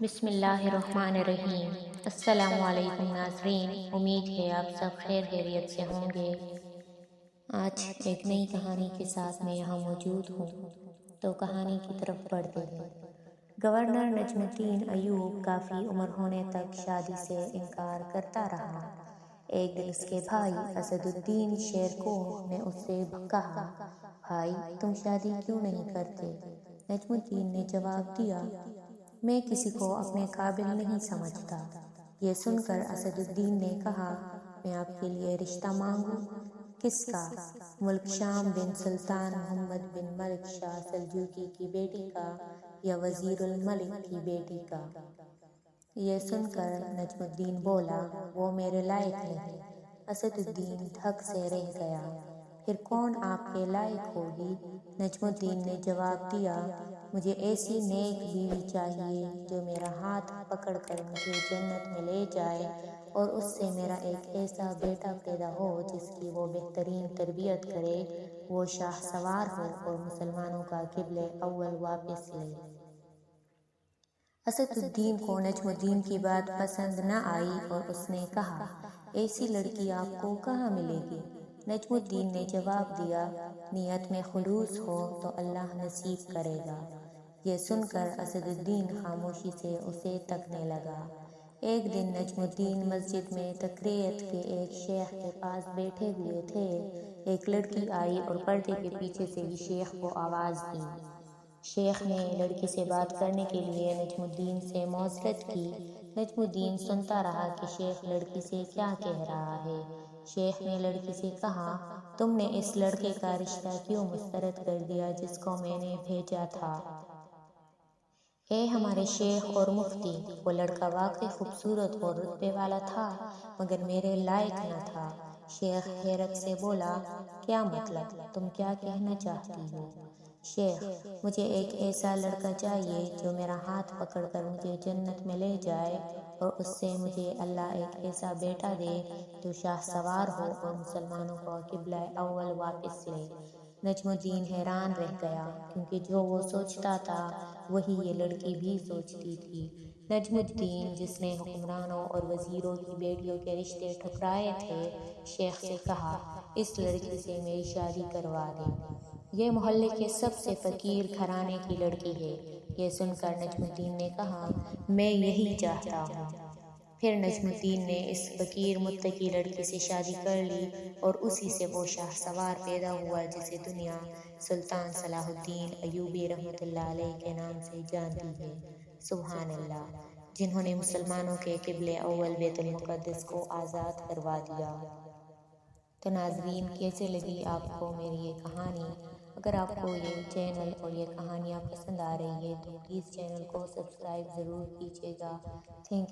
بسم اللہ الرحمن الرحیم۔ السلام علیکم ناظرین، امید ہے آپ سب خیر خیریت سے ہوں گے۔ آج ایک نئی کہانی کے ساتھ میں یہاں موجود ہوں، تو کہانی کی طرف بڑھتے ہیں۔ گورنر نجم الدین ایوب کافی عمر ہونے تک شادی سے انکار کرتا رہا۔ ایک دن اس کے بھائی اسد الدین شیرکوہ نے اس سے کہا، بھائی تم شادی کیوں نہیں کرتے؟ نجم الدین نے جواب دیا، میں کسی کو اپنے قابل نہیں سمجھتا۔ یہ سن کر اسد الدین نے کہا، میں آپ کے لیے رشتہ مانگوں؟ کس کا؟ ملک شام بن سلطان محمد بن ملک شاہ سلجوقی کی بیٹی کا یا وزیر الملک کی بیٹی کا؟ یہ سن کر نجم الدین بولا، وہ میرے لائق نہیں۔ اسد الدین دھک سے رہ گیا۔ پھر کون آپ کے لائق ہوگی؟ نجم الدین نے جواب دیا، مجھے ایسی نیک بیوی چاہیے جو میرا ہاتھ پکڑ کر مجھے جنت میں لے جائے، اور اس سے میرا ایک ایسا بیٹا پیدا ہو جس کی وہ بہترین تربیت کرے، وہ شاہ سوار ہو اور مسلمانوں کا قبلہ اول واپس لے۔ اسد الدین کو نجم الدین کی بات پسند نہ آئی اور اس نے کہا، ایسی لڑکی آپ کو کہاں ملے گی؟ نجم الدین نے جواب دیا، نیت میں خلوص ہو تو اللہ نصیب کرے گا۔ یہ سن کر اسد الدین خاموشی سے اسے تکنے لگا۔ ایک دن نجم الدین مسجد میں تقریت کے ایک شیخ کے پاس بیٹھے ہوئے تھے۔ ایک لڑکی آئی اور پردے کے پیچھے سے ہی شیخ کو آواز دی۔ شیخ نے لڑکی سے بات کرنے کے لیے نجم الدین سے معذرت کی۔ نجم الدین سنتا رہا کہ شیخ لڑکی سے کیا کہہ رہا ہے۔ شیخ نے لڑکی سے کہا، تم نے اس لڑکے کا رشتہ کیوں مسترد کر دیا جس کو میں نے بھیجا تھا؟ اے ہمارے شیخ اور مفتی، وہ لڑکا واقعی خوبصورت اور رتبے والا تھا، مگر میرے لائق نہ تھا۔ شیخ حیرت سے بولا، کیا مطلب؟ تم کیا کہنا چاہتی ہو؟ شیخ، مجھے ایک ایسا لڑکا چاہیے جو میرا ہاتھ پکڑ کر مجھے جنت میں لے جائے، اور اس سے مجھے اللہ ایک ایسا بیٹا دے جو شاہ سوار ہو اور مسلمانوں کو قبلہ اول واپس لے۔ نجم الدین حیران رہ گیا، کیونکہ جو وہ سوچتا تھا وہی یہ لڑکی بھی سوچتی تھی۔ نجم الدین، جس نے حکمرانوں اور وزیروں کی بیٹیوں کے رشتے ٹھکرائے تھے، شیخ سے کہا، اس لڑکی سے میری شادی کروا دے۔ یہ محلے کے سب سے فقیر گھرانے کی لڑکی ہے۔ یہ سن کر نجم الدین نے کہا، میں یہی چاہتا ہوں۔ پھر نجم الدین نے اس فقیر متقی لڑکی سے شادی کر لی، اور اسی سے وہ شاہ سوار پیدا ہوا جسے دنیا سلطان صلاح الدین ایوبی رحمۃ اللہ علیہ کے نام سے جانتی ہے۔ سبحان اللہ، جنہوں نے مسلمانوں کے قبلہ اول بیت المقدس کو آزاد کروا دیا۔ تو ناظرین، کیسے لگی آپ کو میری یہ کہانی؟ اگر آپ کو یہ چینل اور یہ کہانیاں پسند آ رہی ہے تو پلیز چینل کو سبسکرائب ضرور کیجیے گا۔ تھینک